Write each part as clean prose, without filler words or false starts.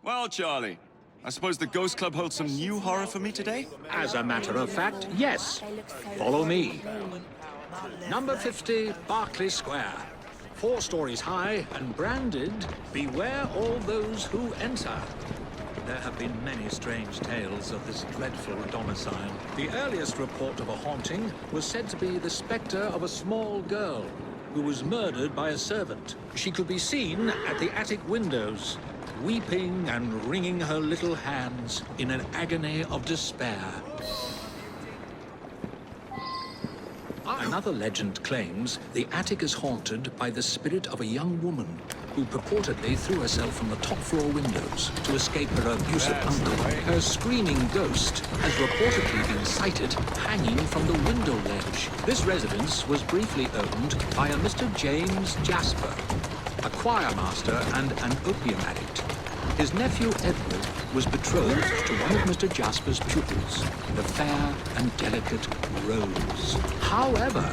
Well, Charlie, I suppose the Ghost Club holds some new horror for me today? As a matter of fact, yes. Follow me. Number 50, Berkeley Square. 4 stories high and branded, "Beware all those who enter." There have been many strange tales of this dreadful domicile. The earliest report of a haunting was said to be the spectre of a small girl who was murdered by a servant. She could be seen at the attic windows, weeping and wringing her little hands in an agony of despair. Another legend claims the attic is haunted by the spirit of a young woman who purportedly threw herself from the top floor windows to escape her abusive uncle. Her screaming ghost has reportedly been sighted hanging from the window ledge. This residence was briefly owned by a Mr. James Jasper, a choir master and an opium addict. His nephew Edward was betrothed to one of Mr. Jasper's pupils, the fair and delicate Rose. However,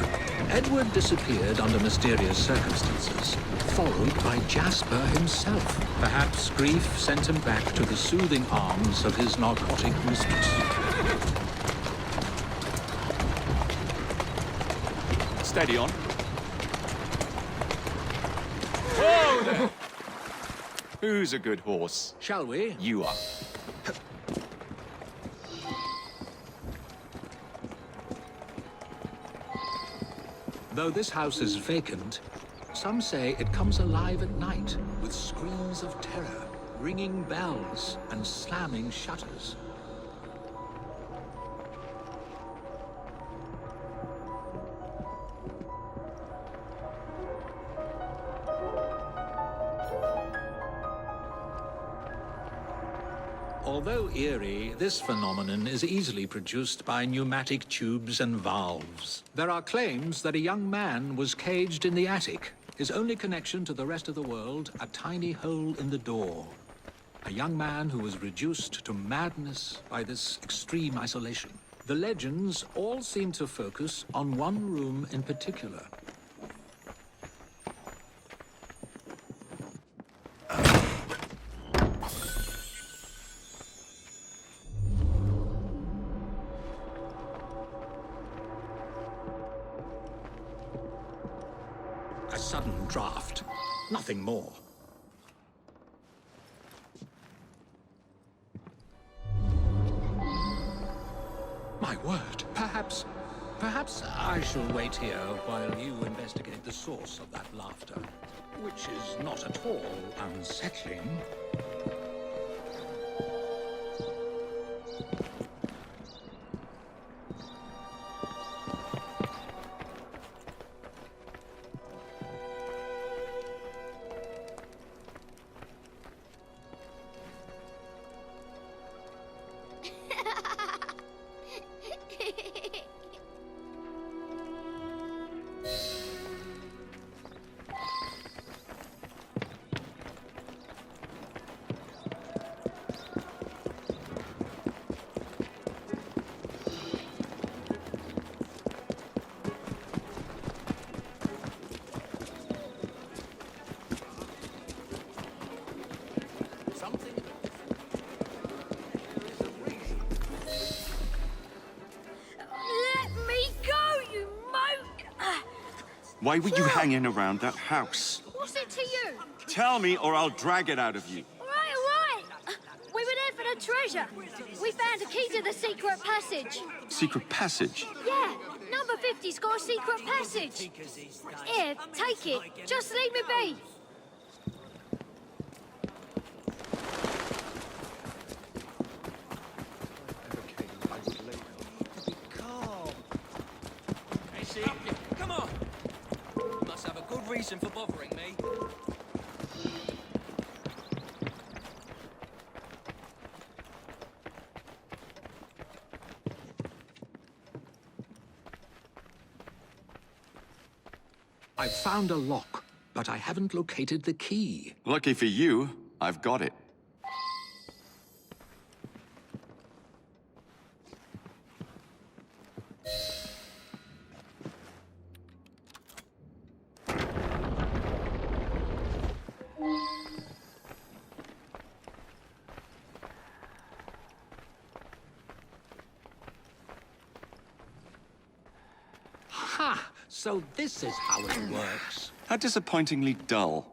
Edward disappeared under mysterious circumstances, followed by Jasper himself. Perhaps grief sent him back to the soothing arms of his narcotic mistress. Steady on. Whoa there! Who's a good horse? Shall we? You are. Though this house is vacant, some say it comes alive at night with screams of terror, ringing bells, and slamming shutters. Although eerie, this phenomenon is easily produced by pneumatic tubes and valves. There are claims that a young man was caged in the attic, his only connection to the rest of the world a tiny hole in the door. A young man who was reduced to madness by this extreme isolation. The legends all seem to focus on one room in particular. A sudden draft, nothing more. My word, perhaps I shall wait here while you investigate the source of that laughter, which is not at all unsettling. Why were you hanging around that house? What's it to you? Tell me or I'll drag it out of you. All right. We were there for the treasure. We found a key to the secret passage. Secret passage? Yeah, number 50's got a secret passage. Here, take it. Just leave me be. Come on! You must have a good reason for bothering me. I've found a lock, but I haven't located the key. Lucky for you, I've got it. So this is how it works. How disappointingly dull.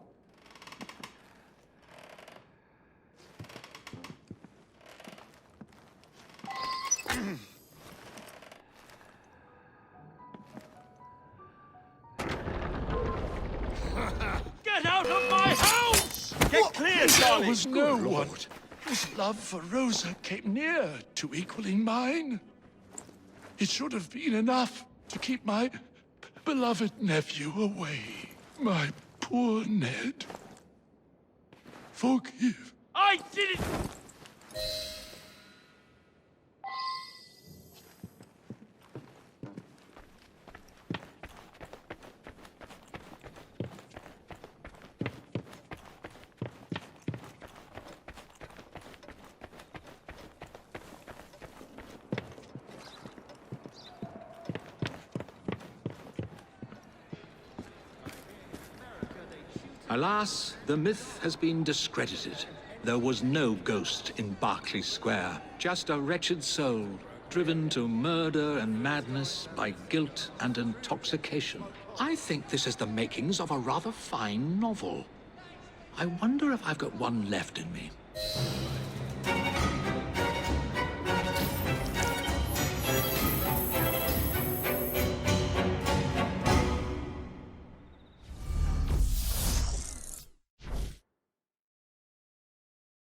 Get out of my house! Get clear, There Charlie! was no one whose love for Rosa came near to equaling mine. It should have been enough to keep my beloved nephew away. My poor Ned. Forgive. I didn't... Alas, the myth has been discredited. There was no ghost in Berkeley Square, just a wretched soul, driven to murder and madness by guilt and intoxication. I think this is the makings of a rather fine novel. I wonder if I've got one left in me.